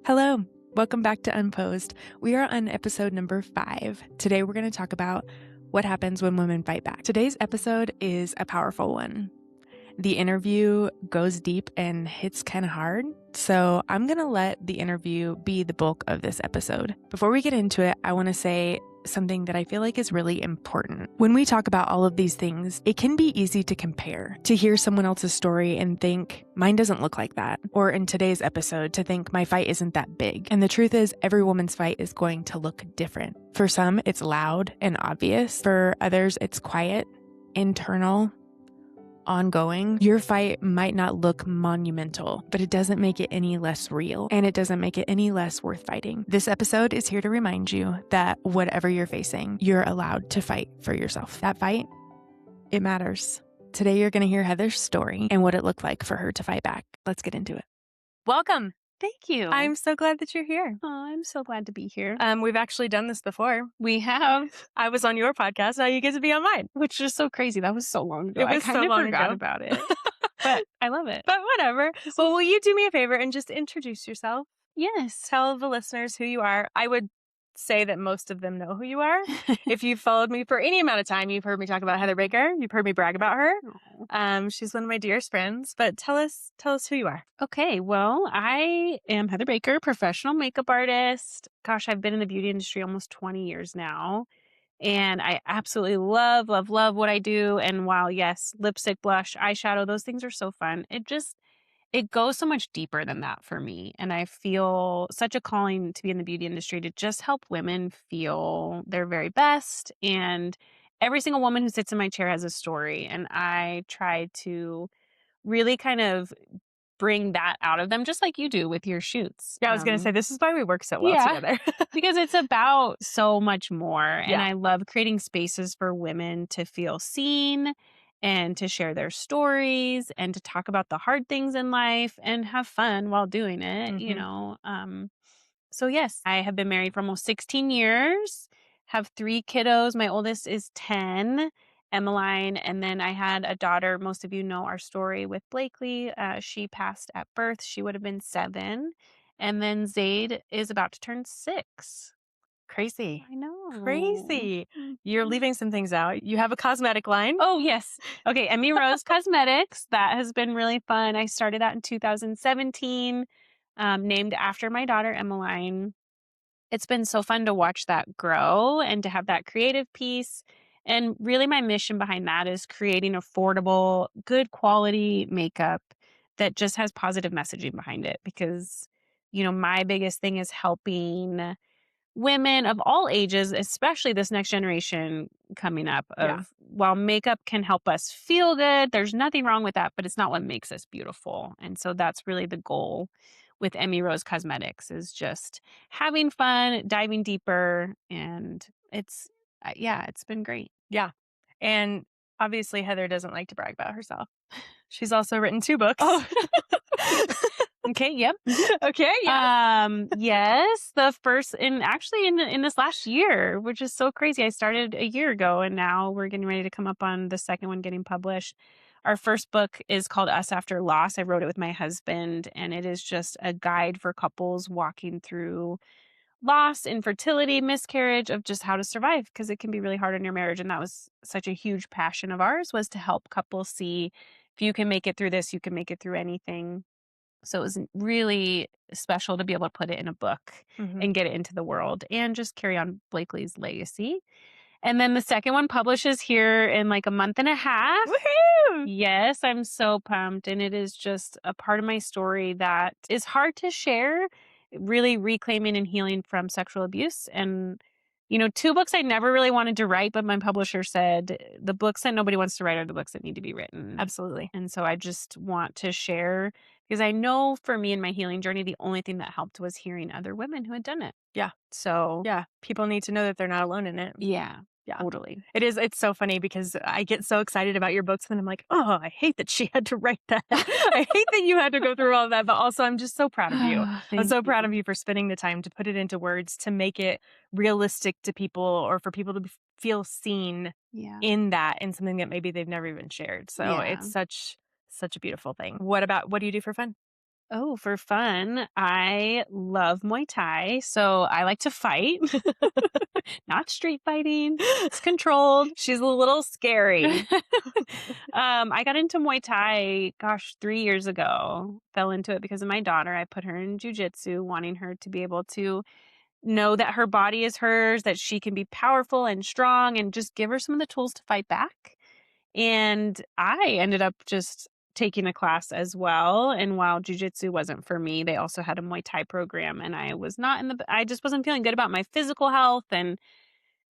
Hello, welcome back to Unposed. We are on episode number 5. Today we're going to talk about what happens when women fight back. Today's episode is a powerful one. The interview goes deep and hits kind of hard, so I'm going to let the interview be the bulk of this episode. Before we get into it, I want to say something that I feel like is really important. When we talk about all of these things, it can be easy to compare, to hear someone else's story and think, mine doesn't look like that. Or in today's episode, to think my fight isn't that big. And the truth is, every woman's fight is going to look different. For some, it's loud and obvious. For others, it's quiet, internal, ongoing. Your fight might not look monumental, but it doesn't make it any less real, and it doesn't make it any less worth fighting. This episode is here to remind you that whatever you're facing, you're allowed to fight for yourself. That fight, it matters. Today, you're going to hear Heather's story and what it looked like for her to fight back. Let's get into it. Welcome. Thank you. I'm so glad that you're here. Oh, I'm so glad to be here. We've actually done this before. We have, I was on your podcast. Now you get to be on mine. which is so crazy. That was so long ago. It was I kind so of long forgot ago. about it, but I love it. But whatever. Well, will you do me a favor and just introduce yourself? Yes. Tell the listeners who you are. I would say that most of them know who you are. If you've followed me for any amount of time, you've heard me talk about Heather Baker. You've heard me brag about her. She's one of my dearest friends. But tell us who you are. Okay. Well, I am Heather Baker, professional makeup artist. Gosh, I've been in the beauty industry almost 20 years now. And I absolutely love, love, love what I do. And while, yes, lipstick, blush, eyeshadow, those things are so fun. It goes so much deeper than that for me. And I feel such a calling to be in the beauty industry to just help women feel their very best. And every single woman who sits in my chair has a story. And I try to really kind of bring that out of them, just like you do with your shoots. Yeah, I was going to say, this is why we work so well together. Because it's about so much more. And Yeah. I love creating spaces for women to feel seen and to share their stories and to talk about the hard things in life and have fun while doing it, you Mhm. know. So yes, I have been married for almost 16 years, have 3 kiddos. My oldest is 10, Emmeline, and then I had a daughter. Most of you know our story with Blakely. She passed at birth. She would have been 7. And then Zaid is about to turn 6. Crazy. I know. Crazy. You're leaving some things out. You have a cosmetic line. Oh, yes. Okay, Emmy Rose Cosmetics. That has been really fun. I started that in 2017, named after my daughter, Emmeline. It's been so fun to watch that grow and to have that creative piece. And really, my mission behind that is creating affordable, good quality makeup that just has positive messaging behind it. Because, my biggest thing is helping women of all ages, especially this next generation coming up, Yeah. while makeup can help us feel good, there's nothing wrong with that, but it's not what makes us beautiful. And so that's really the goal with Emmy Rose Cosmetics, is just having fun, diving deeper. And it's been great. Yeah. And obviously, Heather doesn't like to brag about herself. She's also written 2 books. Oh. Okay. Yep. Okay. Yeah. Yes, the first, and actually in this last year, which is so crazy. I started a year ago, and now we're getting ready to come up on the second one getting published. Our first book is called Us After Loss. I wrote it with my husband, and it is just a guide for couples walking through loss, infertility, miscarriage, of just how to survive, because it can be really hard in your marriage. And that was such a huge passion of ours, was to help couples see, if you can make it through this, you can make it through anything. So it was really special to be able to put it in a book Mhm. and get it into the world and just carry on Blakely's legacy. And then the second one publishes here in like a month and a half. Woohoo! Yes, I'm so pumped. And it is just a part of my story that is hard to share, really reclaiming and healing from sexual abuse. And, 2 books I never really wanted to write, but my publisher said the books that nobody wants to write are the books that need to be written. Absolutely. And so I just want to share, because I know for me in my healing journey, the only thing that helped was hearing other women who had done it. Yeah. So Yeah. People need to know that they're not alone in it. yeah, Yeah. totally. It's so funny because I get so excited about your books and I'm like, oh, I hate that she had to write that. I hate that you had to go through all of that, but also I'm just so proud of you. I'm so proud of you for spending the time to put it into words, to make it realistic to people, or for people to feel seen Yeah. in that, in something that maybe they've never even shared. So Yeah. it's such a beautiful thing. What do you do for fun? Oh, for fun, I love Muay Thai, so I like to fight. Not street fighting. It's controlled. She's a little scary. I got into Muay Thai, gosh, 3 years ago. Fell into it because of my daughter. I put her in jujitsu, wanting her to be able to know that her body is hers, that she can be powerful and strong, and just give her some of the tools to fight back. And I ended up just taking a class as well. And while jujitsu wasn't for me, they also had a Muay Thai program, and I was not in I just wasn't feeling good about my physical health. And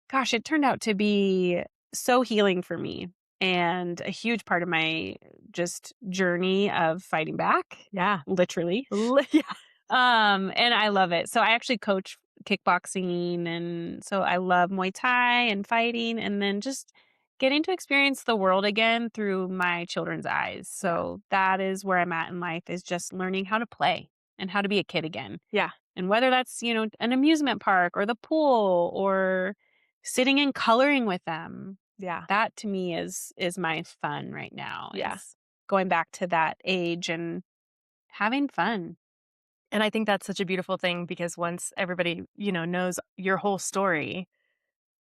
gosh, it turned out to be so healing for me and a huge part of my just journey of fighting back, Yeah. literally. Yeah. And I love it. So I actually coach kickboxing, and so I love Muay Thai and fighting, and then just getting to experience the world again through my children's eyes. So that is where I'm at in life, is just learning how to play and how to be a kid again. Yeah. And whether that's, an amusement park or the pool or sitting and coloring with them, Yeah. that to me is my fun right now. Yeah. Is going back to that age and having fun. And I think that's such a beautiful thing because once everybody, knows your whole story,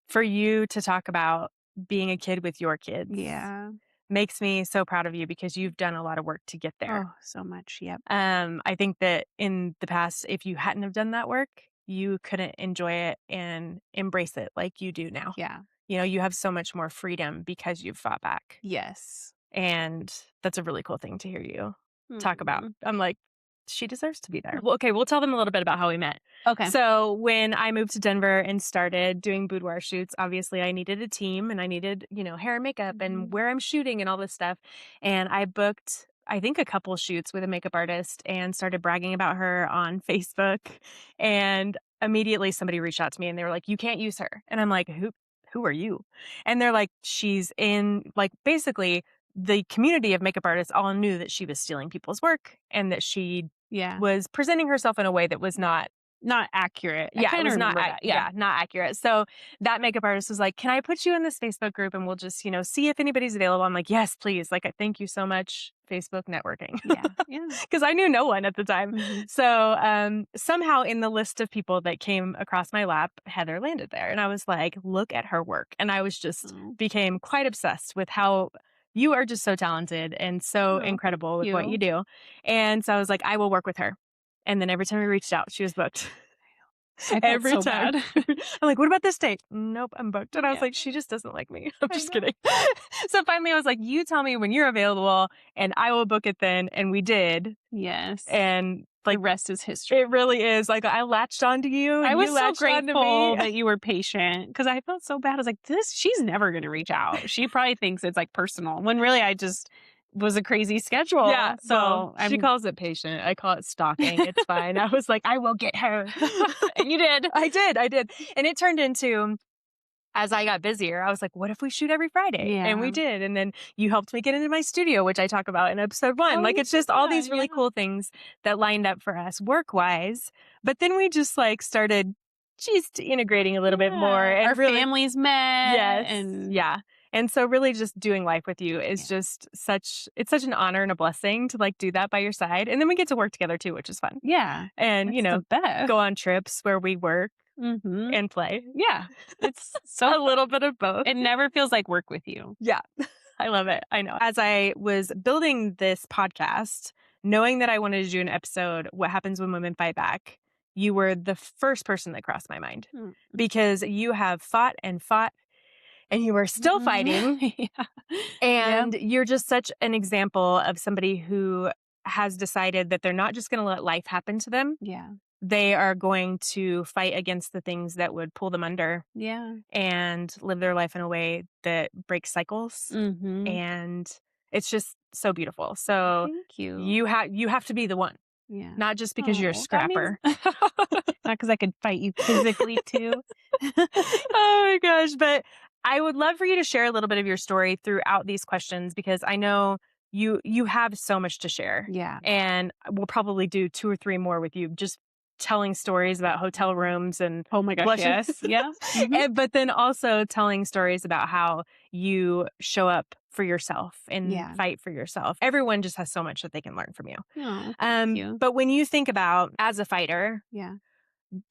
for you to talk about being a kid with your kids Yeah. makes me so proud of you because you've done a lot of work to get there. Oh, so much. Yep. I think that in the past, if you hadn't have done that work, you couldn't enjoy it and embrace it like you do now. Yeah. You have so much more freedom because you've fought back. Yes. And that's a really cool thing to hear you talk about. I'm like, she deserves to be there. Well, okay, we'll tell them a little bit about how we met. Okay. So when I moved to Denver and started doing boudoir shoots, obviously I needed a team and I needed, hair and makeup and where I'm shooting and all this stuff. And I booked, I think, a couple shoots with a makeup artist and started bragging about her on Facebook. And immediately somebody reached out to me and they were like, "You can't use her." And I'm like, who are you? And they're like, she's in, like, basically the community of makeup artists all knew that she was stealing people's work and that she Yeah. was presenting herself in a way that was not accurate. I yeah, it kinda was not remember that. Yeah. not accurate. So that makeup artist was like, "Can I put you in this Facebook group and we'll just, see if anybody's available?" I'm like, "Yes, please." Like, thank you so much, Facebook networking. Yeah. Yeah. Because I knew no one at the time. Mhm. So somehow in the list of people that came across my lap, Heather landed there. And I was like, look at her work. And I was just Oh. became quite obsessed with how you are just so talented and so Oh, incredible with thank what you you. do. And so I was like, I will work with her. And then every time we reached out, she was booked. I felt Every so time. bad. I'm like, "What about this date?" "Nope, I'm booked." And I was Yeah. like, "She just doesn't like me." I'm I just know. kidding. So finally I was like, "You tell me when you're available and I will book it then." And we did. Yes. And The like, rest is history. it really is. Like, I latched onto you I and was you so latched onto grateful me. that you were patient because I felt so bad. I was like, she's never going to reach out. She probably thinks it's like personal when really I just was a crazy schedule. Yeah. Well, So she calls it patient. I call it stalking. It's fine. I was like, "I will get her." and you did. I did. And it turned into, as I got busier, I was like, what if we shoot every Friday? And we Yeah. did. And then you helped me get into my studio, which I talk about in episode 1. Oh, Like, it's just all these really yeah. cool things that lined up for us work wise. But then we just like started just integrating a little bit more. Yeah. And Our really, families met. yes. And Yeah. And so really just doing life with you is Yeah. just it's such an honor and a blessing to like do that by your side. And then we get to work together too, which is fun. yeah. And, It's the best. go on trips where we work Mm-hmm. and play. Yeah. It's so A little bit of both. it never feels like work with you. Yeah, I love it. I know. As I was building this podcast, knowing that I wanted to do an episode, What Happens When Women Fight Back, you were the first person that crossed my mind Mm. because you have fought and you are still fighting. Yeah. And you're just such an example of somebody who has decided that they're not just going to let life happen to them. Yeah. They are going to fight against the things that would pull them under Yeah. and live their life in a way that breaks cycles. Mm-hmm. And it's just so beautiful. So Thank you. you have to be the one, Yeah. not just because you're a Oh, that scrapper. means- Not because I could fight you physically too. Oh my gosh. But I would love for you to share a little bit of your story throughout these questions because I know you have so much to share. Yeah. And we'll probably do 2 or 3 more with you, just telling stories about hotel rooms and Oh my gosh. blushes. Yes. Yeah. Mhm. But then also telling stories about how you show up for yourself and Yeah. fight for yourself. Everyone just has so much that they can learn from you. Oh, thank you. But when you think about as a fighter, Yeah.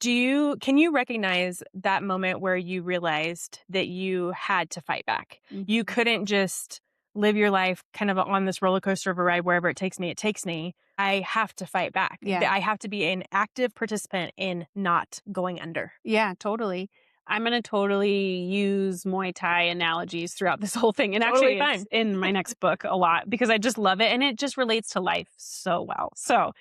can you recognize that moment where you realized that you had to fight back? You Mhm. couldn't just live your life kind of on this roller coaster of a ride, wherever it takes me, it takes me. I have to fight back. Yeah. I have to be an active participant in not going under. Yeah, totally. I'm going to totally use Muay Thai analogies throughout this whole thing. And Totally actually, it's fine. in my next book a lot because I just love it. And it just relates to life so well. So,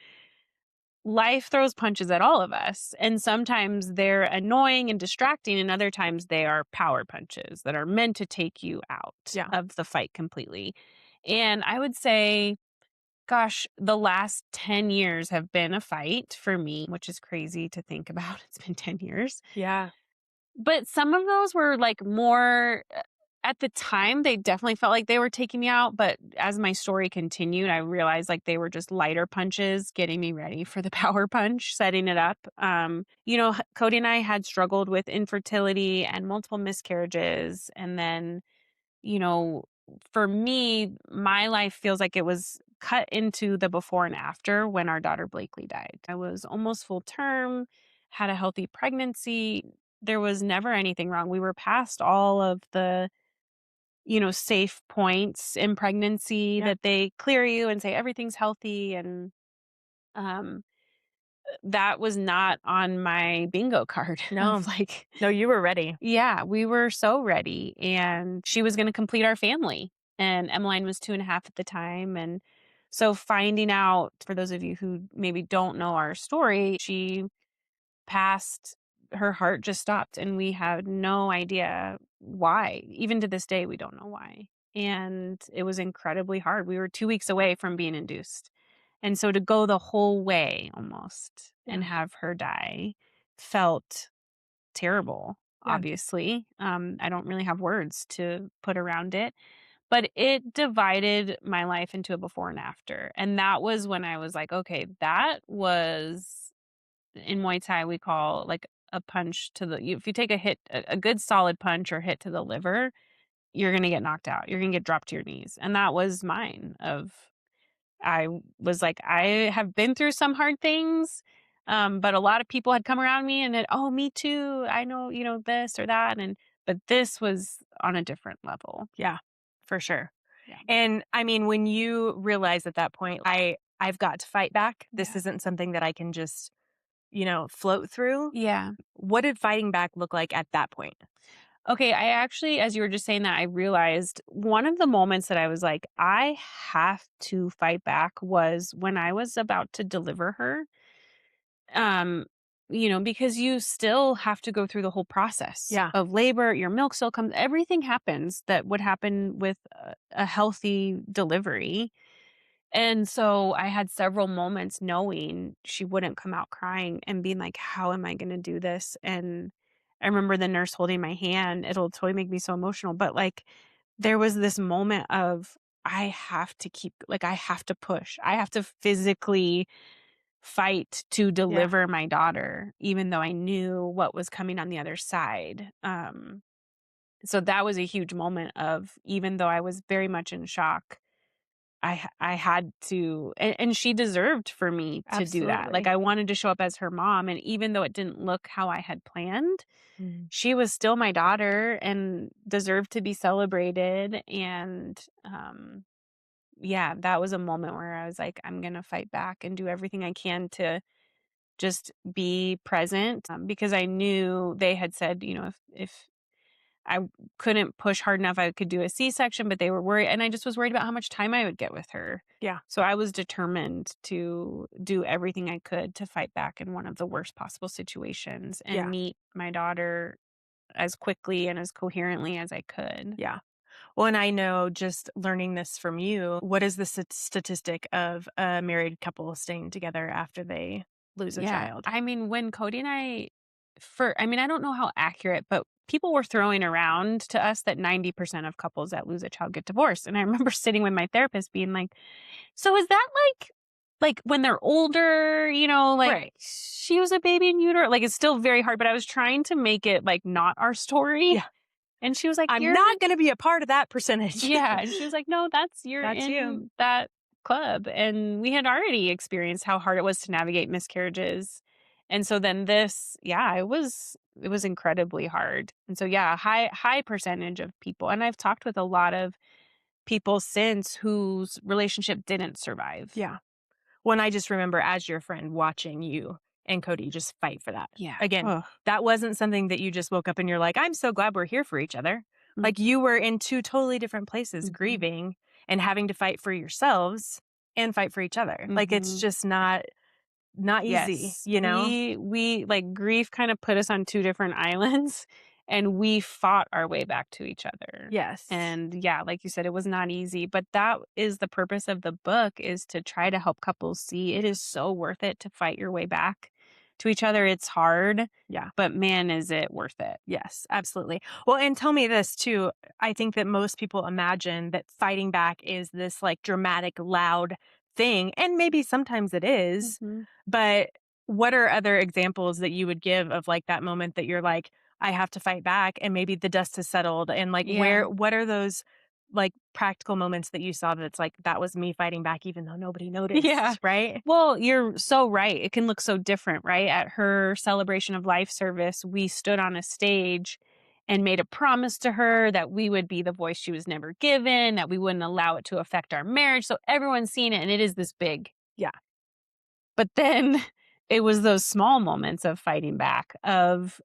life throws punches at all of us. And sometimes they're annoying and distracting. And other times they are power punches that are meant to take you out Yeah. of the fight completely. And I would say, gosh, the last 10 years have been a fight for me, which is crazy to think about. It's been 10 years. Yeah. But some of those were like more at the time, they definitely felt like they were taking me out. But as my story continued, I realized like they were just lighter punches, getting me ready for the power punch, setting it up. Cody and I had struggled with infertility and multiple miscarriages. And then, you know, for me, my life feels like it was cut into the before and after when our daughter Blakely died. I was almost full term, had a healthy pregnancy. There was never anything wrong. We were past all of the, safe points in pregnancy Yeah. that they clear you and say everything's healthy. And um, that was not on my bingo card No. of like, No, you were ready. yeah, we were so ready. And she was going to complete our family. And Emmeline was 2.5 at the time. And so finding out, for those of you who maybe don't know our story, she passed, her heart just stopped. And we had no idea why. Even to this day, we don't know why. And it was incredibly hard. We were 2 weeks away from being induced. And so to go the whole way almost and Yeah. have her die felt terrible, Yeah. obviously. I don't really have words to put around it, but it divided my life into a before and after. And that was when I was like, okay, that was in Muay Thai, we call like a punch to if you take a hit, a good solid punch or hit to the liver, you're going to get knocked out. You're going to get dropped to your knees. And that was mine I was like, I have been through some hard things. But a lot of people had come around me and oh, me too. I know, this or that. But this was on a different level. Yeah, for sure. Yeah. And I mean, when you realize at that point, I've got to fight back. This Yeah. isn't something that I can just, float through. Yeah. What did fighting back look like at that point? Okay. I actually, as you were just saying that, I realized one of the moments that I was like, I have to fight back was when I was about to deliver her. Because you still have to go through the whole process Yeah. of labor, your milk still comes, everything happens that would happen with a healthy delivery. And so I had several moments knowing she wouldn't come out crying and being like, how am I going to do this? And I remember the nurse holding my hand. It'll totally make me so emotional. But like, there was this moment of, I have to I have to push. I have to physically fight to deliver my daughter, even though I knew what was coming on the other side. So that was a huge moment of, even though I was very much in shock, I had to, and she deserved for me to do that. Like, Absolutely. I wanted to show up as her mom, and even though it didn't look how I had planned, she was still my daughter and deserved to be celebrated. And yeah, that was a moment where I was like, I'm gonna fight back and do everything I can to just be present, because I knew they had said, if I couldn't push hard enough, I could do a C-section, but they were worried. And I just was worried about how much time I would get with her. Yeah. So I was determined to do everything I could to fight back in one of the worst possible situations and meet my daughter as quickly and as coherently as I could. Yeah. Well, and I know, just learning this from you, what is the statistic of a married couple staying together after they lose a child? I mean, when Cody and I don't know how accurate, but people were throwing around to us that 90% of couples that lose a child get divorced. And I remember sitting with my therapist being like, so is that like when they're older, Right. she was a baby in utero? Like, it's still very hard, but I was trying to make it like not our story. Yeah. And she was like, I'm not going to be a part of that percentage. Yeah. And she was like, no, you're That's in you. that club. And we had already experienced how hard it was to navigate miscarriages. And so then it was incredibly hard. And so, yeah, high percentage of people. And I've talked with a lot of people since whose relationship didn't survive. Yeah. When I just remember as your friend watching you and Cody just fight for that. Yeah. Again, Ugh. that wasn't something that you just woke up and you're like, I'm so glad we're here for each other. Like Mhm. you were in two totally different places, Mhm. grieving and having to fight for yourselves and fight for each other. Like it's Mhm. just not easy, Yes. you know? We like grief kind of put us on two different islands and we fought our way back to each other. Yes. And yeah, like you said, it was not easy, but that is the purpose of the book, is to try to help couples see it is so worth it to fight your way back to each other. It's hard. Yeah. But man, is it worth it. Yes, absolutely. Well, and tell me this too. I think that most people imagine that fighting back is this like dramatic, loud thing. And maybe sometimes it is, Mhm. but what are other examples that you would give of like that moment that you're like, I have to fight back and maybe the dust has settled? And like, Yeah. what are those like practical moments that you saw that's like, that was me fighting back, even though nobody noticed? Yeah. Right. Well, you're so right. It can look so different, right? At her celebration of life service, we stood on a stage and made a promise to her that we would be the voice she was never given, that we wouldn't allow it to affect our marriage. So everyone's seen it and it is this big. Yeah. But then it was those small moments of fighting back, of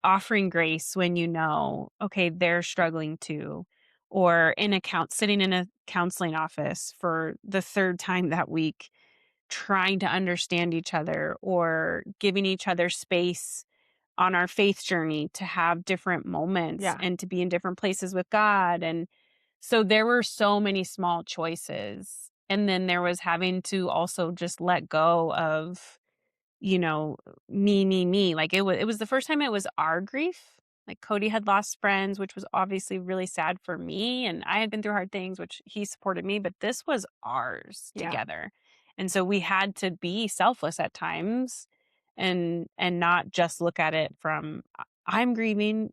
offering grace when you know, okay, they're struggling too. Or sitting in a counseling office for the third time that week, trying to understand each other, or giving each other space on our faith journey to have different moments Yeah. and to be in different places with God. And so there were so many small choices. And then there was having to also just let go of, you know, me. Like it was the first time it was our grief. Like Cody had lost friends, which was obviously really sad for me. And I had been through hard things, which he supported me, but this was ours Yeah. together. And so we had to be selfless at times and not just look at it from I'm grieving,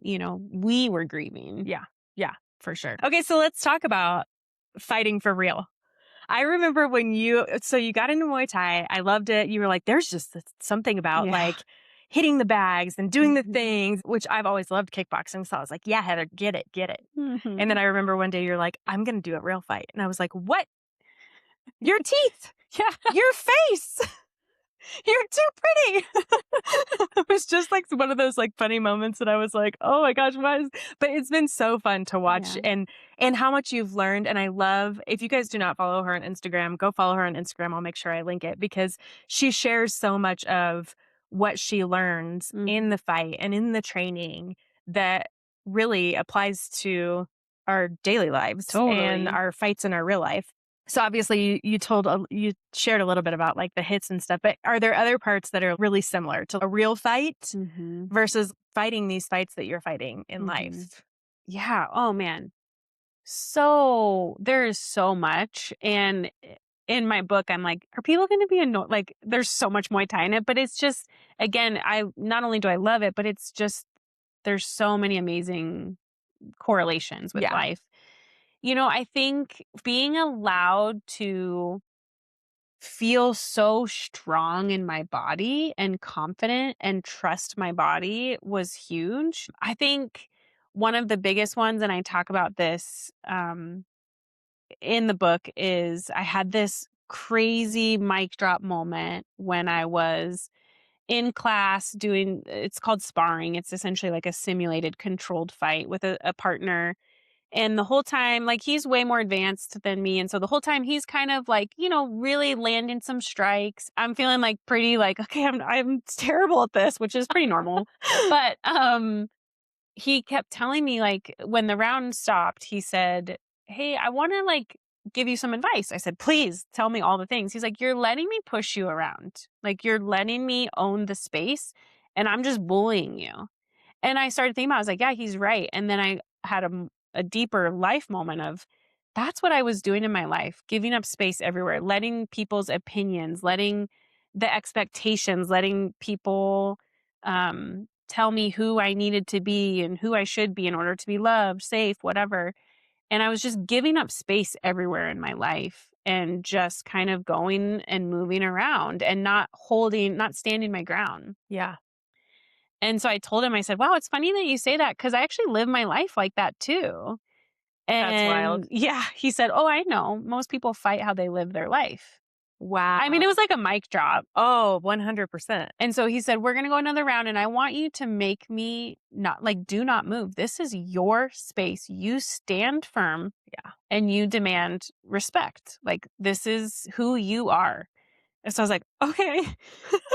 we were grieving. Yeah. Yeah, for sure. Okay. So let's talk about fighting for real. I remember when you got into Muay Thai. I loved it. You were like, there's just something about Yeah. like hitting the bags and doing the Mhm. things, which I've always loved kickboxing. So I was like, yeah, Heather, get it, get it. Mhm. And then I remember one day you're like, I'm going to do a real fight. And I was like, what? Your teeth, Yeah. your face. You're too pretty. It was just like one of those like funny moments that I was like, oh my gosh, but it's been so fun to watch Yeah. and how much you've learned. And I love, if you guys do not follow her on Instagram, go follow her on Instagram. I'll make sure I link it because she shares so much of what she learns in the fight and in the training that really applies to our daily lives and Totally. our fights in our real life. So obviously you shared a little bit about like the hits and stuff, but are there other parts that are really similar to a real fight Mhm. versus fighting these fights that you're fighting in Mhm. life? Yeah. Oh man. So there's so much. And in my book, I'm like, are people going to be annoyed? Like, there's so much Muay Thai in it, but it's just, again, not only do I love it, but it's just, there's so many amazing correlations with Yeah. life. I think being allowed to feel so strong in my body and confident and trust my body was huge. I think one of the biggest ones, and I talk about this in the book, is I had this crazy mic drop moment when I was in class doing, it's called sparring. It's essentially like a simulated controlled fight with a partner. And the whole time, like, he's way more advanced than me. And so the whole time he's kind of like, really landing some strikes. I'm feeling like pretty like, okay, I'm terrible at this, which is pretty normal. But he kept telling me, like, when the round stopped, he said, "Hey, I want to like give you some advice." I said, "Please tell me all the things." He's like, "You're letting me push you around. Like, you're letting me own the space and I'm just bullying you." And I started thinking about it. I was like, yeah, he's right. And then I had a deeper life moment of, that's what I was doing in my life, giving up space everywhere, letting people's opinions, letting the expectations, letting people tell me who I needed to be and who I should be in order to be loved, safe, whatever. And I was just giving up space everywhere in my life and just kind of going and moving around and not standing my ground. Yeah. And so I told him, I said, wow, it's funny that you say that because I actually live my life like that too. That's wild. And yeah, he said, oh, I know. Most people fight how they live their life. Wow. I mean, it was like a mic drop. Oh, 100%. And so he said, we're going to go another round and I want you to make me not like, do not move. This is your space. You stand firm. Yeah. And you demand respect. Like, this is who you are. And so I was like, okay.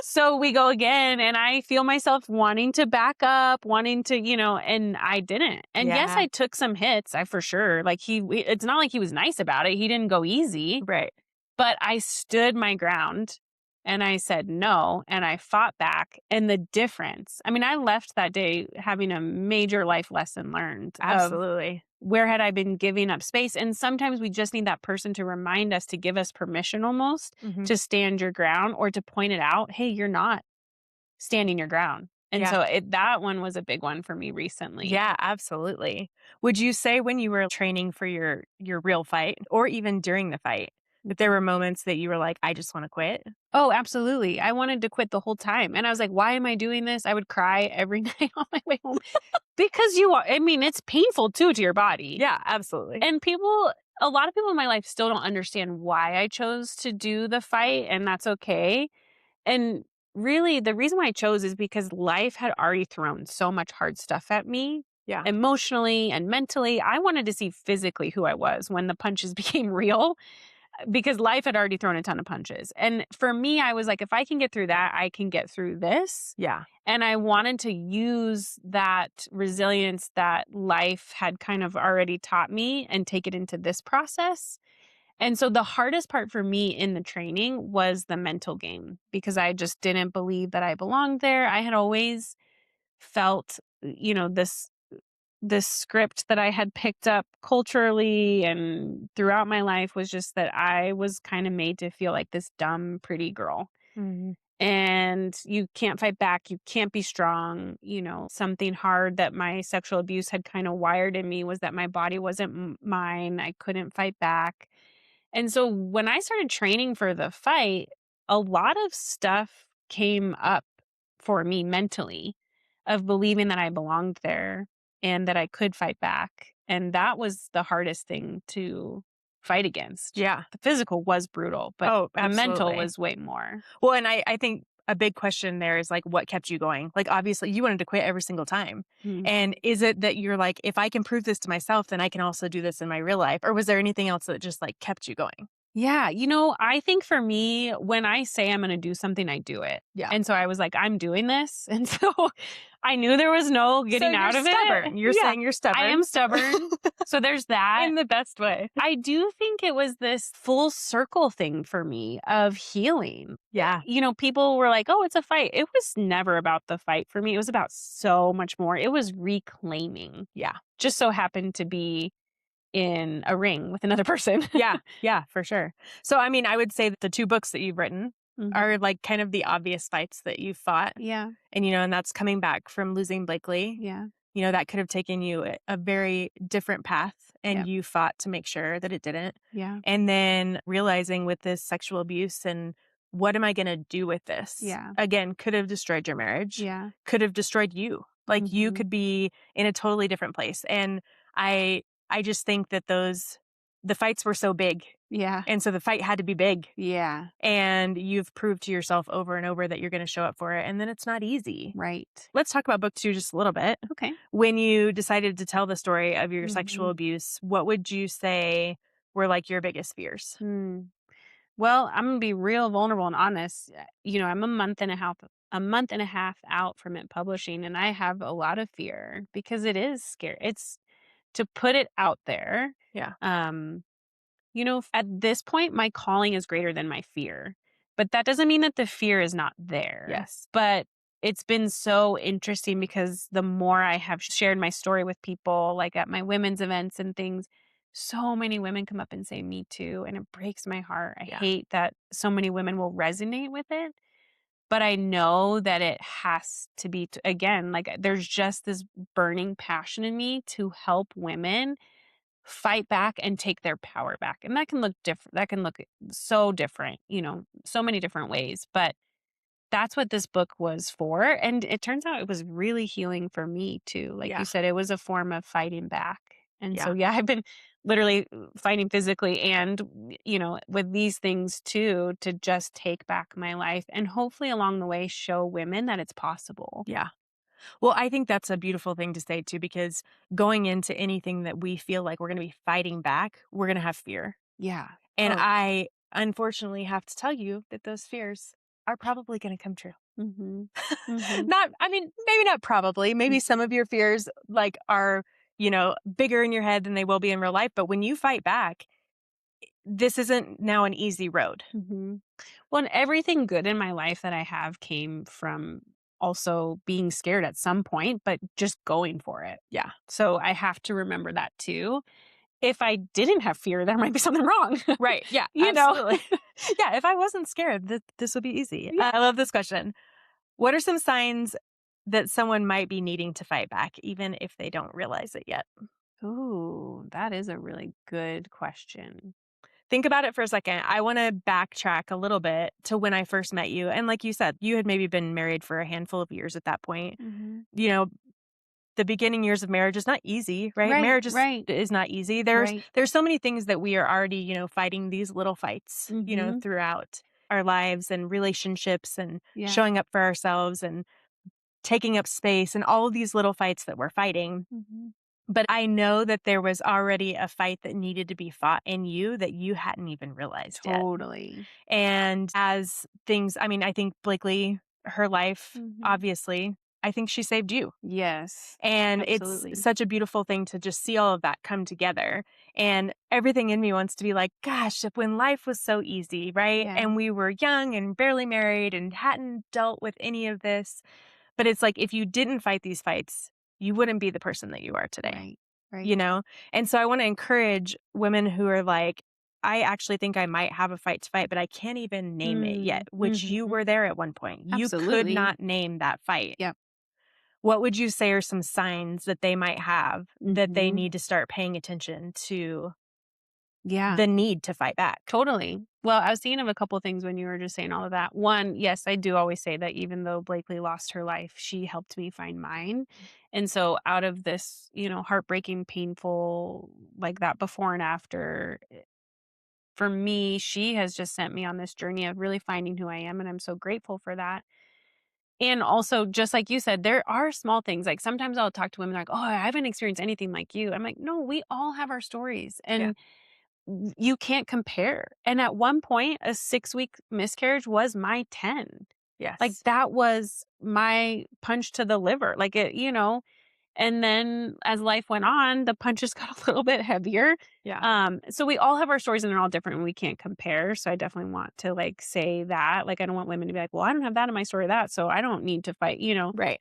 So we go again and I feel myself wanting to back up, wanting to, and I didn't. And yes, Yeah. I took some hits. I for sure, like it's not like he was nice about it. He didn't go easy. Right. But I stood my ground and I said no and I fought back. And the difference, I mean, I left that day having a major life lesson learned. Absolutely. Where had I been giving up space? And sometimes we just need that person to remind us, to give us permission almost Mhm. to stand your ground or to point it out. Hey, you're not standing your ground. And Yeah. so that one was a big one for me recently. Yeah, absolutely. Would you say when you were training for your real fight or even during the fight that there were moments that you were like, I just want to quit? Oh, absolutely. I wanted to quit the whole time. And I was like, why am I doing this? I would cry every night on my way home because it's painful too to your body. Yeah, absolutely. And a lot of people in my life still don't understand why I chose to do the fight, and that's okay. And really, the reason why I chose is because life had already thrown so much hard stuff at me, Yeah. emotionally and mentally. I wanted to see physically who I was when the punches became real, because life had already thrown a ton of punches. And for me, I was like, if I can get through that, I can get through this. Yeah. And I wanted to use that resilience that life had kind of already taught me and take it into this process. And so the hardest part for me in the training was the mental game, because I just didn't believe that I belonged there. I had always felt, this script that I had picked up culturally and throughout my life was just that I was kind of made to feel like this dumb, pretty girl. Mhm. And you can't fight back. You can't be strong. Something hard that my sexual abuse had kind of wired in me was that my body wasn't mine. I couldn't fight back. And so when I started training for the fight, a lot of stuff came up for me mentally, of believing that I belonged there and that I could fight back. And that was the hardest thing to fight against. Yeah. The physical was brutal, but the mental absolutely. was way more. Well, and I think a big question there is like, what kept you going? Like, obviously, you wanted to quit every single time. Mhm. And is it that you're like, if I can prove this to myself, then I can also do this in my real life? Or was there anything else that just like kept you going? Yeah. I think for me, when I say I'm going to do something, I do it. Yeah. And so I was like, I'm doing this. And so I knew there was no getting out of stubborn. it. You're Yeah, saying you're stubborn. I am stubborn. So there's that. In the best way. I do think it was this full circle thing for me of healing. Yeah. People were like, oh, it's a fight. It was never about the fight for me. It was about so much more. It was reclaiming. Yeah. Just so happened to be in a ring with another person. Yeah. Yeah, for sure. So, I mean, I would say that the 2 books that you've written Mhm. are like kind of the obvious fights that you've fought. Yeah. And that's coming back from losing Blakely. Yeah. That could have taken you a very different path, and Yep. you fought to make sure that it didn't. Yeah. And then realizing with this sexual abuse and what am I going to do with this? Yeah. Again, could have destroyed your marriage, Yeah. could have destroyed you. Like you Mhm. could be in a totally different place. And I just think that the fights were so big. Yeah. And so the fight had to be big. Yeah. And you've proved to yourself over and over that you're going to show up for it. And then it's not easy. Right. Let's talk about book 2 just a little bit. Okay. When you decided to tell the story of your sexual Mhm. abuse, what would you say were like your biggest fears? Well, I'm gonna be real vulnerable and honest. I'm a month and a half out from it publishing, and I have a lot of fear because it is scary. It's to put it out there. Yeah. At this point, my calling is greater than my fear, but that doesn't mean that the fear is not there. Yes. But it's been so interesting because the more I have shared my story with people, like at my women's events and things, so many women come up and say, me too. And it breaks my heart. I Yeah. hate that so many women will resonate with it. but I know that it has to be, again, like there's just this burning passion in me to help women fight back and take their power back. And that can look different. That can look so different, so many different ways. But that's what this book was for. And it turns out it was really healing for me too. Like you Yeah. said, it was a form of fighting back. And so, Yeah. yeah, I've been literally fighting physically and, with these things too, to just take back my life and hopefully along the way show women that it's possible. Yeah. Well, I think that's a beautiful thing to say too, because going into anything that we feel like we're going to be fighting back, we're going to have fear. Yeah. And I unfortunately have to tell you that those fears are probably going to come true. Mm-hmm. Mm-hmm. Maybe not probably. Maybe some of your fears like are, bigger in your head than they will be in real life. But when you fight back, this isn't now an easy road. Mm-hmm. Well, and everything good in my life that I have came from also being scared at some point, but just going for it. Yeah. So I have to remember that too. If I didn't have fear, there might be something wrong. Right. Yeah. You know? Absolutely. Yeah. If I wasn't scared, this would be easy. Yeah. I love this question. What are some signs that someone might be needing to fight back, even if they don't realize it yet? Ooh, that is a really good question. Think about it for a second. I want to backtrack a little bit to when I first met you. And like you said, you had maybe been married for a handful of years at that point. Mm-hmm. You know, the beginning years of marriage is not easy, right? Right, Marriage right, is not easy. right. There's so many things that we are already, fighting these little fights, Mm-hmm. throughout our lives and relationships and Yeah. showing up for ourselves and taking up space and all of these little fights that we're fighting. Mm-hmm. But I know that there was already a fight that needed to be fought in you that you hadn't even realized yet. Totally. And as things, I think Blakely, her life, Mm-hmm. obviously, I think she saved you. Yes. And Absolutely. it's such a beautiful thing to just see all of that come together. And everything in me wants to be like, gosh, if when life was so easy, right? Yeah. And we were young and barely married and hadn't dealt with any of this. But it's like, if you didn't fight these fights, you wouldn't be the person that you are today. Right. Right. And so I want to encourage women who are like, I actually think I might have a fight to fight, but I can't even name it yet, which you Mm-hmm. were there at one point. You could Absolutely. not name that fight. Yep. What would you say are some signs that they might have that they Mhm. need to start paying attention to Yeah. the need to fight back? Totally. Well, I was thinking of a couple things when you were just saying all of that. One, yes, I do always say that even though Blakely lost her life, she helped me find mine. And so out of this, heartbreaking, painful, like that before and after, for me, she has just sent me on this journey of really finding who I am. And I'm so grateful for that. And also, just like you said, there are small things. Like sometimes I'll talk to women like, oh, I haven't experienced anything like you. I'm like, no, we all have our stories. And you can't compare. And at one point, a 6-week miscarriage was my 10. Yes. Like that was my punch to the liver. Like and then as life went on, the punches got a little bit heavier. Yeah. So we all have our stories and they're all different and we can't compare. So I definitely want to say that. Like I don't want women to be like, well, I don't have that in my story, that, so I don't need to fight. Right.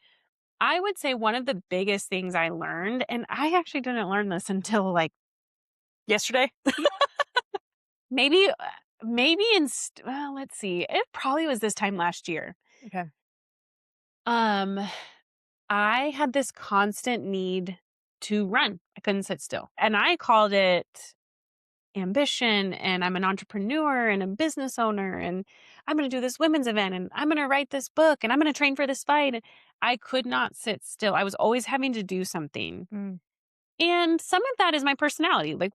I would say one of the biggest things I learned, and I actually didn't learn this until like Yesterday? maybe well, let's see. It probably was this time last year. Okay. I had this constant need to run. I couldn't sit still. And I called it ambition, and I'm an entrepreneur and a business owner, and I'm going to do this women's event, and I'm going to write this book, and I'm going to train for this fight. And I could not sit still. I was always having to do something. Mm. And some of that is my personality. Like,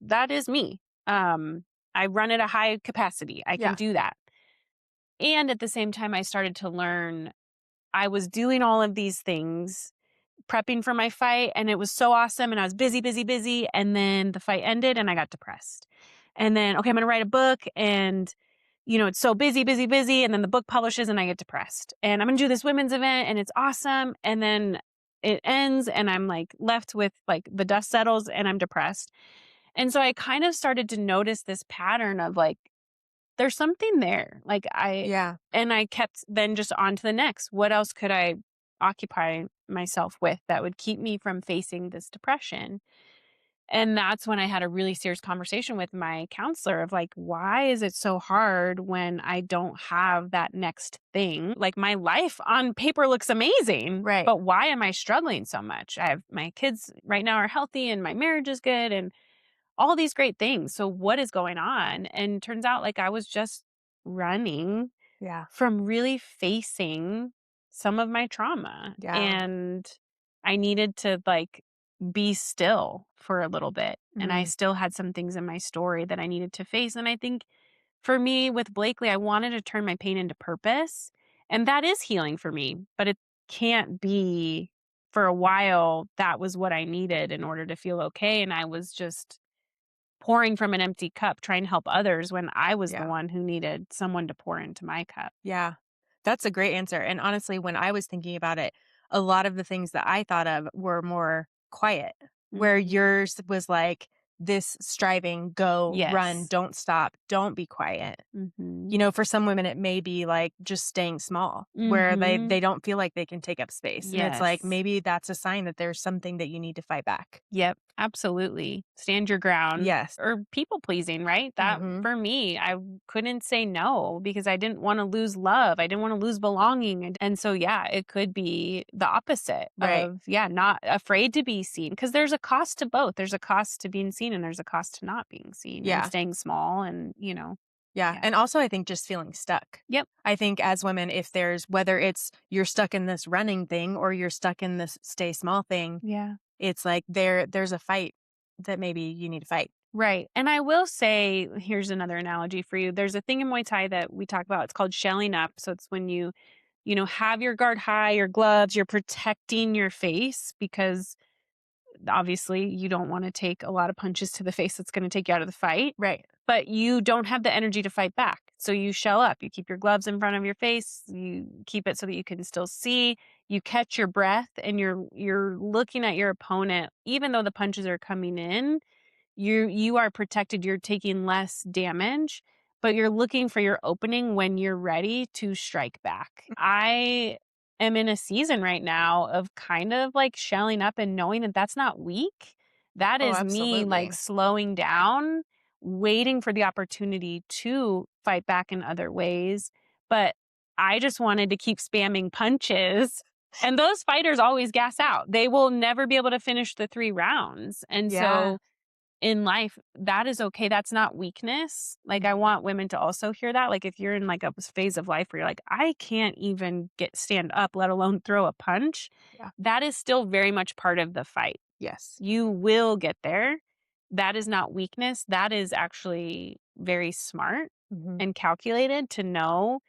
that is me. I run at a high capacity. I can do that. And at the same time, I started to learn I was doing all of these things, prepping for my fight, and it was so awesome. And I was busy, busy, busy. And then the fight ended and I got depressed. And then, okay, I'm going to write a book, and, it's so busy, busy, busy. And then the book publishes and I get depressed. And I'm going to do this women's event and it's awesome. And then it ends and I'm like left with like the dust settles and I'm depressed. And so I kind of started to notice this pattern of like, there's something there. Like and I kept then just on to the next. What else could I occupy myself with that would keep me from facing this depression? And that's when I had a really serious conversation with my counselor of like, why is it so hard when I don't have that next thing? Like my life on paper looks amazing, Right. but why am I struggling so much? I have my kids right now are healthy and my marriage is good and all these great things. So what is going on? And turns out like I was just running Yeah. from really facing some of my trauma. Yeah. And I needed to like be still for a little bit. And I Mhm. still had some things in my story that I needed to face. And I think for me with Blakely, I wanted to turn my pain into purpose. And that is healing for me, but it can't be for a while. That was what I needed in order to feel okay. And I was just pouring from an empty cup, trying to help others when I was the Yeah. one who needed someone to pour into my cup. Yeah. That's a great answer. And honestly, when I was thinking about it, a lot of the things that I thought of were more quiet, where Mhm. yours was like this striving, go, run, Yes. don't stop, don't be quiet. Mhm. You know, for some women, it may be like just staying small, where Mhm. they don't feel like they can take up space. And it's like Yes. maybe that's a sign that there's something that you need to fight back. Yep, absolutely. Stand your ground Yes. or people pleasing, right? That Hmm. for me, I couldn't say no because I didn't want to lose love. I didn't want to lose belonging. And so, yeah, it could be the opposite Right. of, yeah, not afraid to be seen because there's a cost to both. There's a cost to being seen and there's a cost to not being seen and Yeah. staying small and, Yeah. yeah. And also, I think just feeling stuck. Yep. I think as women, if there's whether it's you're stuck in this running thing or you're stuck in this stay small thing, Yeah. it's like there's a fight that maybe you need to fight. Right. And I will say, here's another analogy for you. There's a thing in Muay Thai that we talk about. It's called shelling up. So it's when you have your guard high, your gloves, you're protecting your face because obviously you don't want to take a lot of punches to the face that's going to take you out of the fight, Right. but you don't have the energy to fight back. So you shell up. You keep your gloves in front of your face. You keep it so that you can still see. You catch your breath and you're looking at your opponent even though the punches are coming in you are protected, you're taking less damage, but you're looking for your opening when you're ready to strike back. I am in a season right now of kind of like shelling up and knowing that that's not weak. That Oh, is me absolutely. like slowing down, waiting for the opportunity to fight back in other ways. But I just wanted to keep spamming punches. And those fighters always gas out. They will never be able to finish the 3 rounds. And Yeah. so in life, that is okay. That's not weakness. Like, I Mhm. want women to also hear that. Like, if you're in like a phase of life where you're like, I can't even stand up, let alone throw a punch, Yeah. that is still very much part of the fight. Yes. You will get there. That is not weakness. That is actually very smart Mhm. and calculated to know,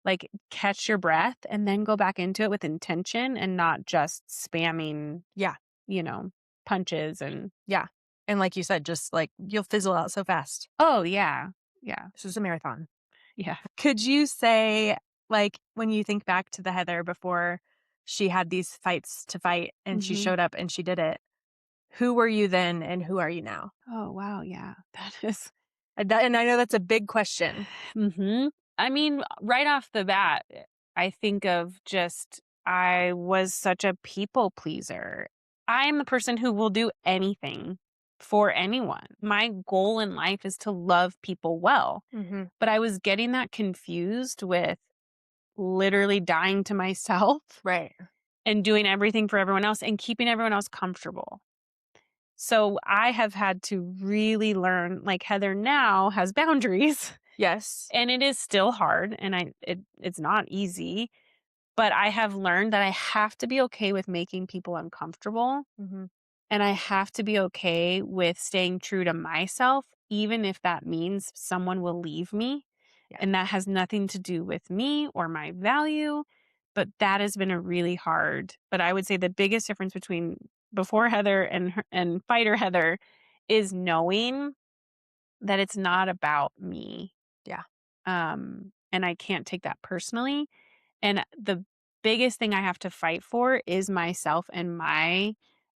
like, catch your breath and then go back into it with intention and not just spamming, Yeah. you know, punches and, Yeah. And like you said, just like you'll fizzle out so fast. oh, yeah. Yeah. This is a marathon. Yeah. Could you say, like, when you think back to the Heather before she had these fights to fight and she Mhm. showed up and she did it, who were you then and who are you now? Oh, wow, yeah. That is And I know that's a big question. mhm. I mean, right off the bat, I think of just I was such a people pleaser. I am the person who will do anything for anyone. My goal in life is to love people well, Mhm. but I was getting that confused with literally dying to myself Right. and doing everything for everyone else and keeping everyone else comfortable. So I have had to really learn like Heather now has boundaries Yes. and it is still hard and it's not easy, but I have learned that I have to be okay with making people uncomfortable Mhm. and I have to be okay with staying true to myself even if that means someone will leave me Yeah. and that has nothing to do with me or my value, but that has been a really hard. But I would say the biggest difference between before Heather and fighter Heather is knowing that it's not about me. Yeah. And I can't take that personally. And the biggest thing I have to fight for is myself and my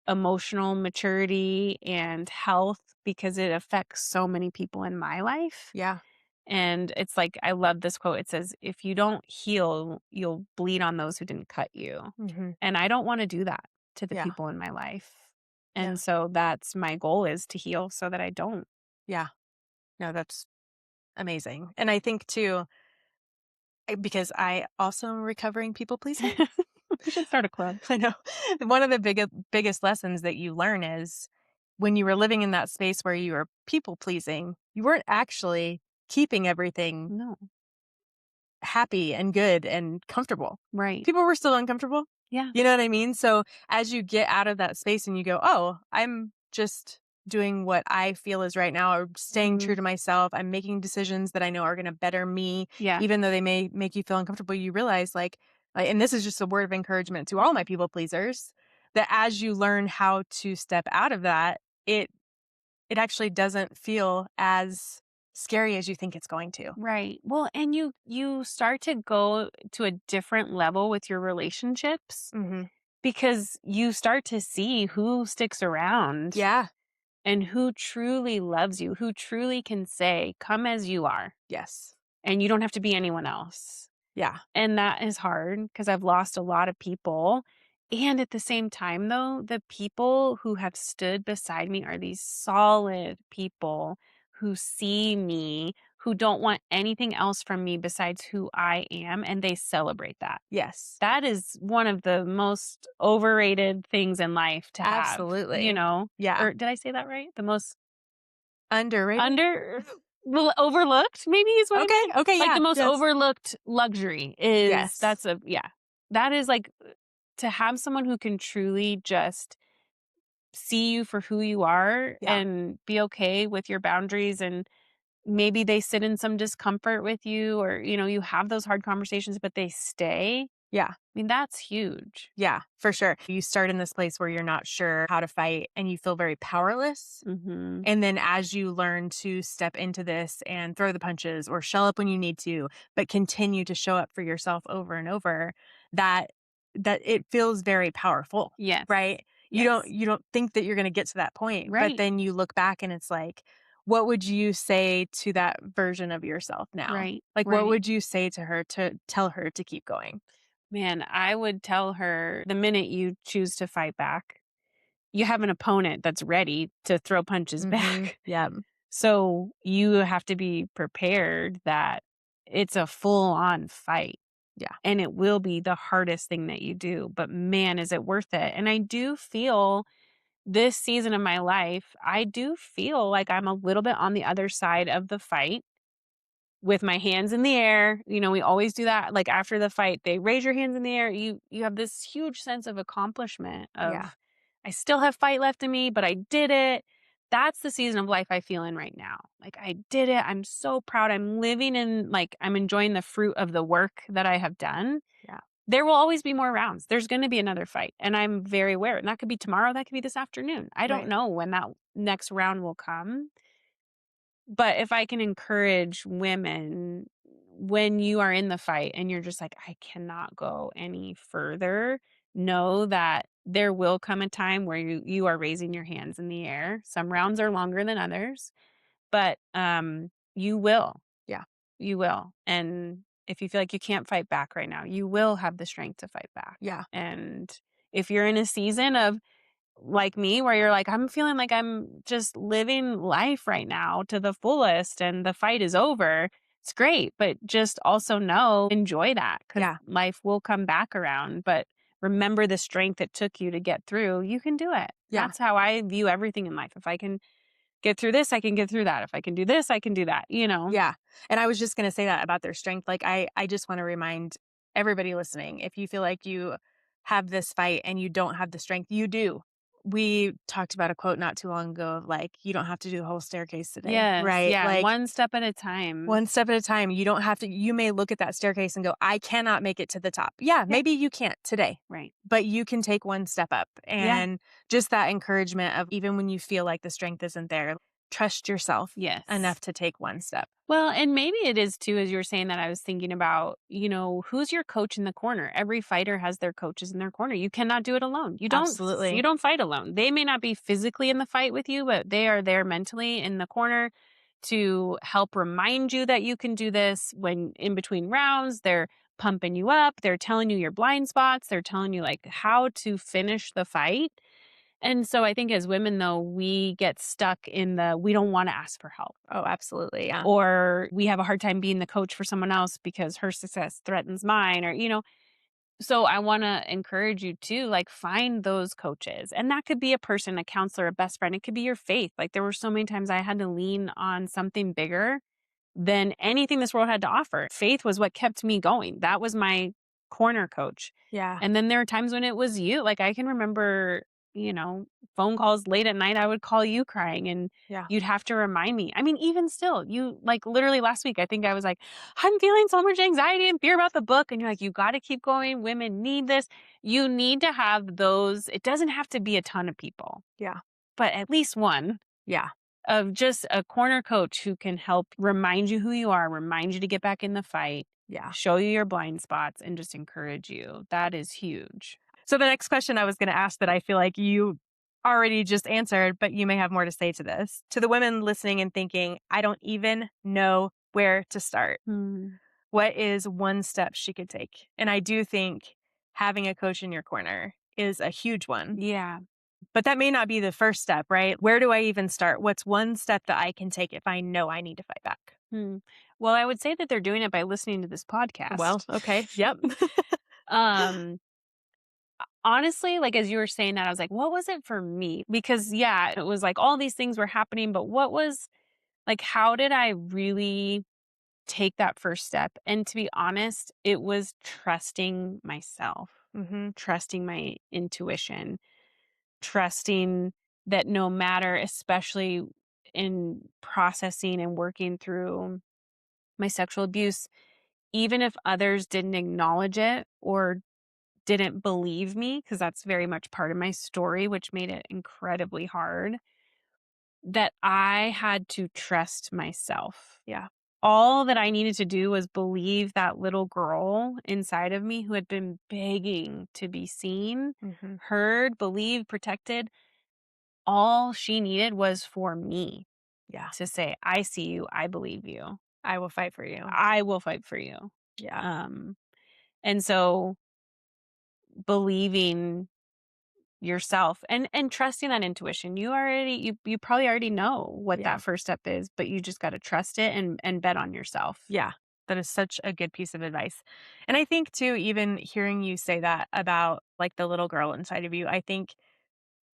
emotional maturity and health because it affects so many people in my life. Yeah. And it's like, I love this quote. It says, if you don't heal, you'll bleed on those who didn't cut you. Mhm. And I don't want to do that to the Yeah. people in my life. Yeah. And so that's my goal, is to heal so that I don't. Yeah. No, that's amazing. And I think too, because I also am a recovering people pleaser. We should start a club. I know. One of the biggest lessons that you learn is when you were living in that space where you were people pleasing, you weren't actually keeping everything No. happy and good and comfortable. Right. People were still uncomfortable. Yeah. You know what I mean? So as you get out of that space and you go, oh, I'm just doing what I feel is right now, or staying Mhm. true to myself. I'm making decisions that I know are going to better me, Yeah. even though they may make you feel uncomfortable. You realize, and this is just a word of encouragement to all my people pleasers, that as you learn how to step out of that, it it actually doesn't feel as scary as you think it's going to. Right. Well, and you start to go to a different level with your relationships, Hmm. because you start to see who sticks around Yeah. and who truly loves you, who truly can say, "Come as you are, Yes. and you don't have to be anyone else." Yeah. And that is hard because I've lost a lot of people. And at the same time, though, the people who have stood beside me are these solid people who see me, who don't want anything else from me besides who I am, and they celebrate that. Yes. That is one of the most overrated things in life to have, you Absolutely. know? Yeah. Or did I say that right? The most Underrated? under well, overlooked, maybe, is what I Okay. meant? Okay. Like, Yeah. the most Yes. overlooked luxury is Yes. that is, like, to have someone who can truly just see you for who you are Yeah. and be okay with your boundaries, and maybe they sit in some discomfort with you, or, you have those hard conversations, but they stay. Yeah. I mean, that's huge. Yeah. For sure. You start in this place where you're not sure how to fight and you feel very powerless. Mhm. And then as you learn to step into this and throw the punches or shell up when you need to, but continue to show up for yourself over and over, that that it feels very powerful, Yes. right? Yes. You don't think that you're going to get to that point, but Right. then you look back and it's like, what would you say to that version of yourself now? Right. Like, what Right. would you say to her to tell her to keep going? Man, I would tell her, the minute you choose to fight back, you have an opponent that's ready to throw punches Mm-hmm. back. Yeah. So you have to be prepared that it's a full on fight, Yeah. and it will be the hardest thing that you do. But man, is it worth it? And I do feel, this season of my life, I do feel like I'm a little bit on the other side of the fight, with my hands in the air. We always do that. Like, after the fight, they raise your hands in the air. You have this huge sense of accomplishment, Yeah. of, I still have fight left in me, but I did it. That's the season of life I feel in right now. Like, I did it. I'm so proud. I'm living in, like, I'm enjoying the fruit of the work that I have done. Yeah. There will always be more rounds. There's going to be another fight, and I'm very aware. And that could be tomorrow, that could be this afternoon. I don't Right. know when that next round will come. But if I can encourage women, when you are in the fight and you're just like, I cannot go any further, know that there will come a time where you are raising your hands in the air. Some rounds are longer than others, but you will. Yeah. You will. And if you feel like you can't fight back right now, you will have the strength to fight back. Yeah. And if you're in a season of, like me, where you're like, I'm feeling like I'm just living life right now to the fullest and the fight is over, it's great. But just also know, enjoy that, because Yeah. life will come back around. But remember the strength it took you to get through. You can do it. Yeah. That's how I view everything in life. If I can get through this, I can get through that. If I can do this, I can do that. Yeah. And I was just going to say that about their strength. Like, I just want to remind everybody listening, if you feel like you have this fight and you don't have the strength, you do. We talked about a quote not too long ago of like, you don't have to do the whole staircase today, Yes. right? Yeah. Like, One step at a time. one step at a time. You don't have to, you may look at that staircase and go, I cannot make it to the top. Yeah, Yeah. maybe you can't today, Right. but you can take one step up. Yeah. And just that encouragement of, even when you feel like the strength isn't there, trust yourself Yes. enough to take one step. Well, and maybe it is too, as you were saying that, I was thinking about, who's your coach in the corner? Every fighter has their coaches in their corner. You cannot do it alone. You Absolutely. don't fight alone. They may not be physically in the fight with you, but they are there mentally in the corner to help remind you that you can do this. When in between rounds, they're pumping you up, they're telling you your blind spots, they're telling you, like, how to finish the fight. And so I think as women, though, we get stuck in we don't want to ask for help. Oh, absolutely. Yeah. Or we have a hard time being the coach for someone else because her success threatens mine, or, so I want to encourage you to like find those coaches. And that could be a person, a counselor, a best friend. It could be your faith. Like there were so many times I had to lean on something bigger than anything this world had to offer. Faith was what kept me going. That was my corner coach. Yeah. And then there are times when it was you. Like I can remember, phone calls late at night. I would call you crying and Yeah. you'd have to remind me. I mean, even still, you like literally last week, I think I was like, I'm feeling so much anxiety and fear about the book. And you're like, you got to keep going. Women need this. You need to have those. It doesn't have to be a ton of people. Yeah. But at least one Yeah. of just a corner coach who can help remind you who you are, remind you to get back in the fight, Yeah. show you your blind spots, and just encourage you. That is huge. So the next question I was going to ask that I feel like you already just answered, but you may have more to say to this. To the women listening and thinking, I don't even know where to start. What is one step she could take? And I do think having a coach in your corner is a huge one. Yeah. But that may not be the first step, right? Where do I even start? What's one step that I can take if I know I need to fight back? Well, I would say that they're doing it by listening to this podcast. Well, okay. Yep. Honestly, like as you were saying that, I was like, what was it for me? Because yeah, it was like all these things were happening, but what was like, how did I really take that first step? And to be honest, it was trusting myself, trusting my intuition, trusting that no matter, especially in processing and working through my sexual abuse, even if others didn't acknowledge it or didn't believe me, because that's very much part of my story, which made it incredibly hard, that I had to trust myself. Yeah. All that I needed to do was believe that little girl inside of me who had been begging to be seen, heard, believed, protected. All she needed was for me to say, I see you, I believe you. I will fight for you. I will fight for you. Yeah. And so believing yourself and trusting that intuition. You probably already know what that first step is, but you just got to trust it and bet on yourself. Yeah. That is such a good piece of advice. And I think too, even hearing you say that about like the little girl inside of you, I think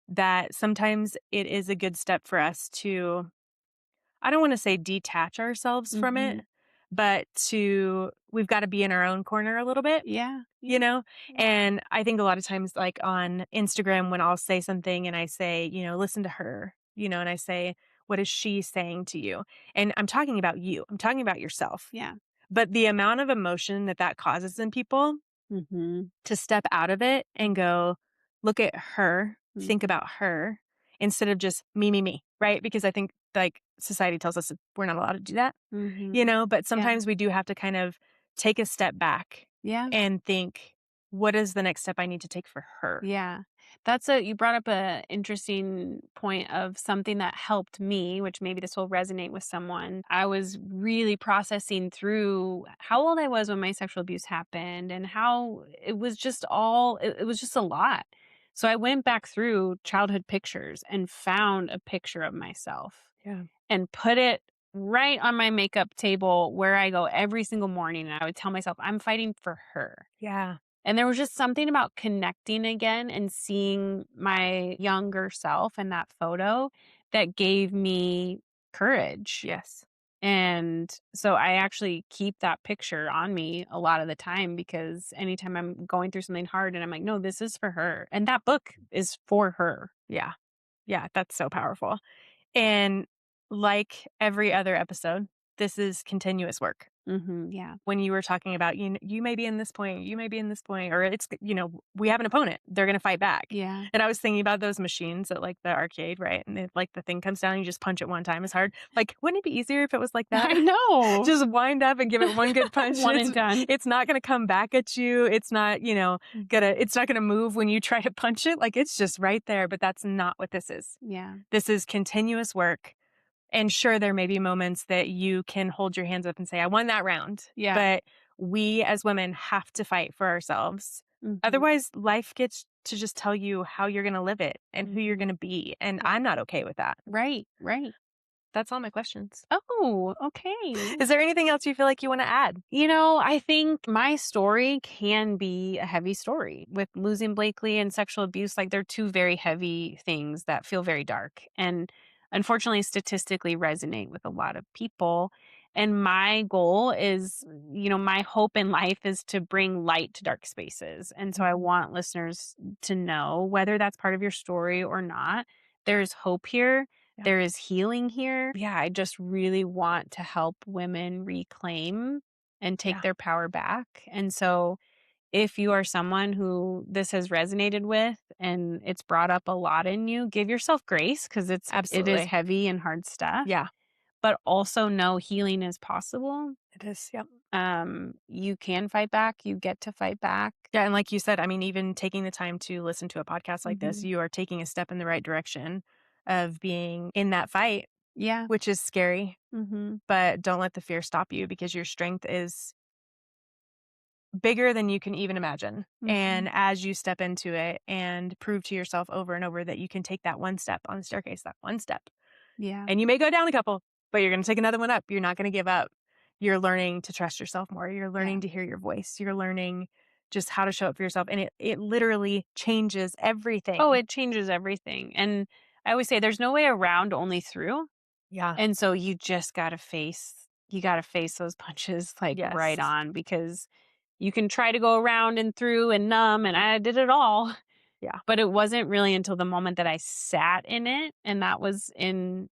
that sometimes it is a good step for us to, I don't want to say detach ourselves from it, but we've got to be in our own corner a little bit. Yeah. And I think a lot of times, like on Instagram, when I'll say something and I say, listen to her, and I say, what is she saying to you? And I'm talking about you, I'm talking about yourself. Yeah. But the amount of emotion that causes in people to step out of it and go, look at her, think about her instead of just me, right? Because I think like society tells us that we're not allowed to do that, but sometimes we do have to kind of take a step back and think, what is the next step I need to take for her? Yeah. You brought up a interesting point of something that helped me, which maybe this will resonate with someone. I was really processing through how old I was when my sexual abuse happened and how it was just it was just a lot. So I went back through childhood pictures and found a picture of myself and put it right on my makeup table where I go every single morning. And I would tell myself, I'm fighting for her. Yeah. And there was just something about connecting again and seeing my younger self in that photo that gave me courage. Yes. And so I actually keep that picture on me a lot of the time because anytime I'm going through something hard and I'm like, no, this is for her. And that book is for her. Yeah. Yeah. That's so powerful. And like every other episode, this is continuous work. Yeah. When you were talking about, you may be in this point, you may be in this point, or it's, we have an opponent, they're going to fight back. Yeah. And I was thinking about those machines at like the arcade, right? And like the thing comes down, you just punch it one time. It's hard. Like, wouldn't it be easier if it was like that? I know. Just wind up and give it one good punch. One and done. It's not going to come back at you. It's not, it's not going to move when you try to punch it. Like it's just right there. But that's not what this is. Yeah. This is continuous work. And sure, there may be moments that you can hold your hands up and say, I won that round. Yeah. But we as women have to fight for ourselves Mhm. Otherwise, life gets to just tell you how you're going to live it and who you're Mhm. going to be. And I'm not okay with that. Right, right. That's all my questions. Oh, okay. Is there anything else you feel like you want to add? I think my story can be a heavy story with losing Blakely and sexual abuse. Like, they're two very heavy things that feel very dark and unfortunately statistically resonate with a lot of people. And my goal is, my hope in life is to bring light to dark spaces. And so I Mhm. want listeners to know, whether that's part of your story or not, there's hope here. Yeah. There is healing here. Yeah, I just really want to help women reclaim and take Yeah. their power back. And so if you are someone who this has resonated with and it's brought up a lot in you, give yourself grace, because it is Absolutely. heavy and hard stuff. Yeah, But also know healing is possible. it is. Yep. You can fight back. You get to fight back. Yeah. And like you said, I mean, even taking the time to listen to a podcast like this, Mhm. you are taking a step in the right direction of being in that fight, Yeah. which is scary, Mhm. but don't let the fear stop you because your strength is bigger than you can even imagine. Mhm. And as you step into it and prove to yourself over and over that you can take that one step on the staircase, that one step, Yeah. and you may go down a couple, but you're going to take another one up. You're not going to give up. You're learning to trust yourself more. You're Yeah. learning to hear your voice. You're learning just how to show up for yourself. And it literally changes everything. Oh, it changes everything. And I always say there's no way around, only through. Yeah. And so you gotta face those punches like right Yes. on, because you can try to go around and through and numb, and I did it all. Yeah. But it wasn't really until the moment that I sat in it, and that was in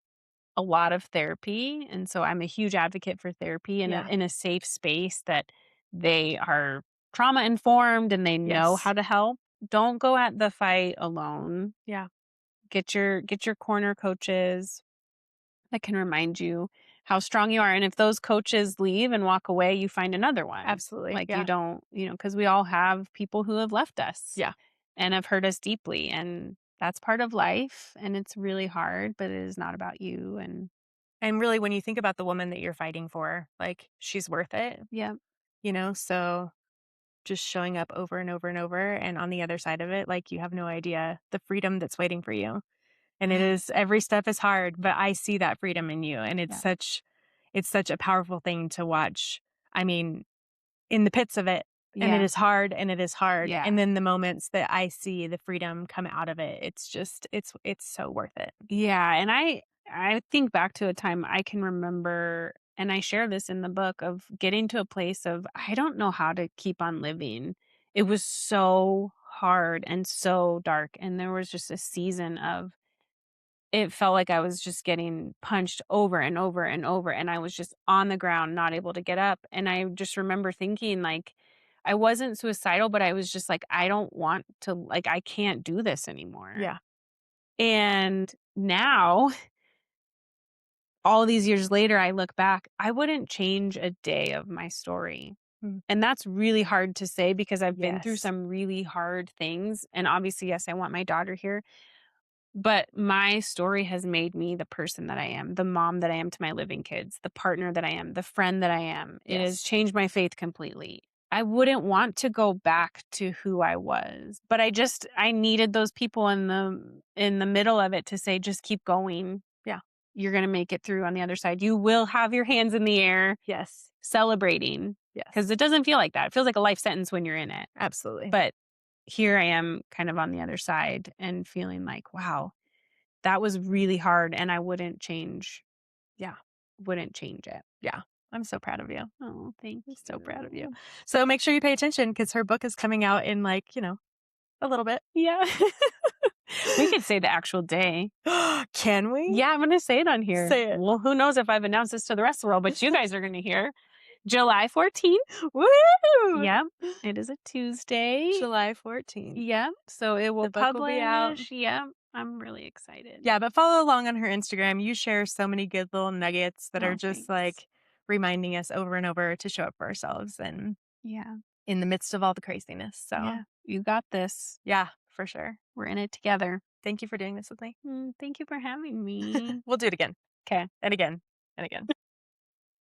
a lot of therapy. And so I'm a huge advocate for therapy in a Yeah. in a safe space that they are trauma informed and they know Yes. how to help. Don't go at the fight alone. Yeah. Get your corner coaches that can remind you how strong you are. And if those coaches leave and walk away, you find another one. Absolutely. Like, you Yeah. don't, because we all have people who have left us Yeah. and have hurt us deeply. And that's part of life. And it's really hard, but it is not about you. And And really, when you think about the woman that you're fighting for, like she's worth it, yeah, So just showing up over and over and over. And on the other side of it, like you have no idea the freedom that's waiting for you. And it yeah, is every step is hard, but I see that freedom in you. And yeah, it's such a powerful thing to watch. I mean, in the pits of it. And it yeah, is hard and it is hard. yeah. And then the moments that I see the freedom come out of it, it's just it's so worth it. Yeah, and I think back to a time I can remember, and I share this in the book, of getting to a place of I don't know how to keep on living. It was so hard and so dark, and there was just a season of it felt like I was just getting punched over and over and over, and I was just on the ground, not able to get up. And I just remember thinking, like, I wasn't suicidal, but I was just like, I don't want to, like, I can't do this anymore. Yeah. And now, all these years later, I look back, I wouldn't change a day of my story. Mm. And that's really hard to say because I've been through Yes. some really hard things. And obviously, yes, I want my daughter here, but my story has made me the person that I am, the mom that I am to my living kids, the partner that I am, the friend that I am. It has Yes. changed my faith completely. I wouldn't want to go back to who I was, but I needed those people in the middle of it to say, just keep going. Yeah. You're going to make it through on the other side. You will have your hands in the air Yes. celebrating, Yes. because it doesn't feel like that. It feels like a life sentence when you're in it. Absolutely. But here I am kind of on the other side and feeling like, wow, that was really hard and I Yeah. wouldn't change it. Yeah. I'm so proud of you. Oh, thank I'm you. so proud of you. So make sure you pay attention because her book is coming out in like, a little bit. Yeah. We could say the actual day. Can we? Yeah, I'm going to say it on here. Say it. Well, who knows if I've announced this to the rest of the world, but you guys are going to hear. July 14th. Woo! Yep. It is a Tuesday. July 14th. Yep. So it will The book will publish. be out. Yep. I'm really excited. Yeah, but follow along on her Instagram. You share so many good little nuggets that Oh, are just thanks. like reminding us over and over to show up for ourselves and Yeah. in the midst of all the craziness. So, Yeah. You got this. yeah, for sure. We're in it together. Thank you for doing this with me. Thank you for having me. We'll do it again. Okay. And again. And again.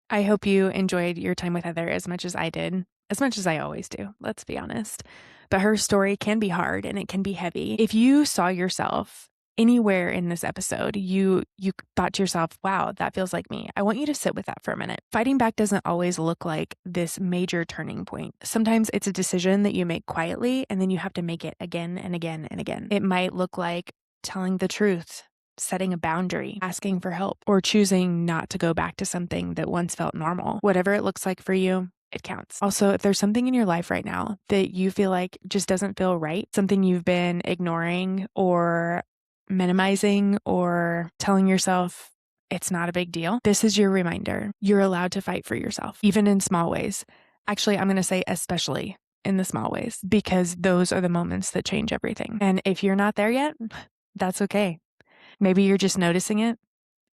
I hope you enjoyed your time with Heather as much as I did. as much as I always do, let's be honest. But her story can be hard and it can be heavy. If you saw yourself anywhere in this episode, you thought to yourself, wow, that feels like me. I want you to sit with that for a minute. Fighting back doesn't always look like this major turning point. Sometimes it's a decision that you make quietly and then you have to make it again and again and again. It might look like telling the truth, setting a boundary, asking for help, or choosing not to go back to something that once felt normal. Whatever it looks like for you, it counts. Also, if there's something in your life right now that you feel like just doesn't feel right, something you've been ignoring or minimizing or telling yourself it's not a big deal, this is your reminder. You're allowed to fight for yourself, even in small ways. Actually, I'm going to say especially in the small ways, because those are the moments that change everything. And if you're not there yet, that's okay. Maybe you're just noticing it,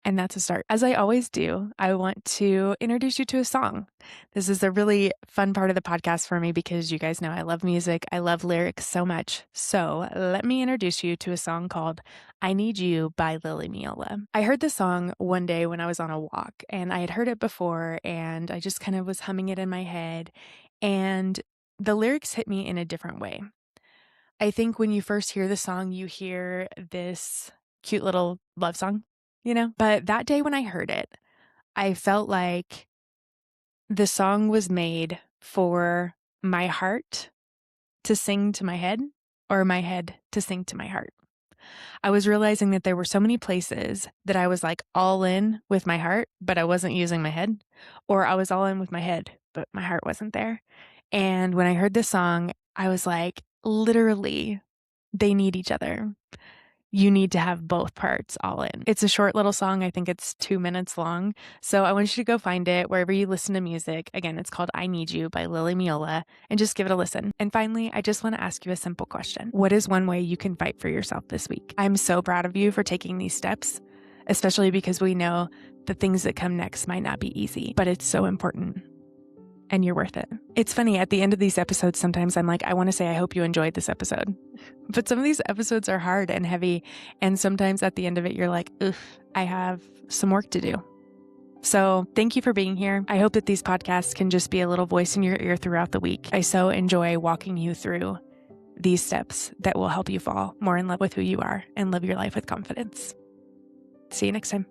and that's a start. As I always do, I want to introduce you to a song. This is a really fun part of the podcast for me because you guys know I love music. I love lyrics so much. So let me introduce you to a song called I Need You by Lily Miola. I heard the song one day when I was on a walk, and I had heard it before, and I just kind of was humming it in my head, and the lyrics hit me in a different way. I think when you first hear the song, you hear this cute little love song, But that day when I heard it, I felt like the song was made for my heart to sing to my head or my head to sing to my heart. I was realizing that there were so many places that I was like all in with my heart, but I wasn't using my head, or I was all in with my head, but my heart wasn't there. And when I heard this song, I was like, literally, they need each other. You need to have both parts all in. It's a short little song. I think it's 2 minutes long. So I want you to go find it wherever you listen to music. Again, it's called I Need You by Lily Miola, and just give it a listen. And finally, I just want to ask you a simple question. What is one way you can fight for yourself this week? I'm so proud of you for taking these steps, especially because we know the things that come next might not be easy, but it's so important. And you're worth it. It's funny, at the end of these episodes, sometimes I'm like, I want to say, I hope you enjoyed this episode. But some of these episodes are hard and heavy. And sometimes at the end of it, you're like, ugh, I have some work to do. So thank you for being here. I hope that these podcasts can just be a little voice in your ear throughout the week. I so enjoy walking you through these steps that will help you fall more in love with who you are and live your life with confidence. See you next time.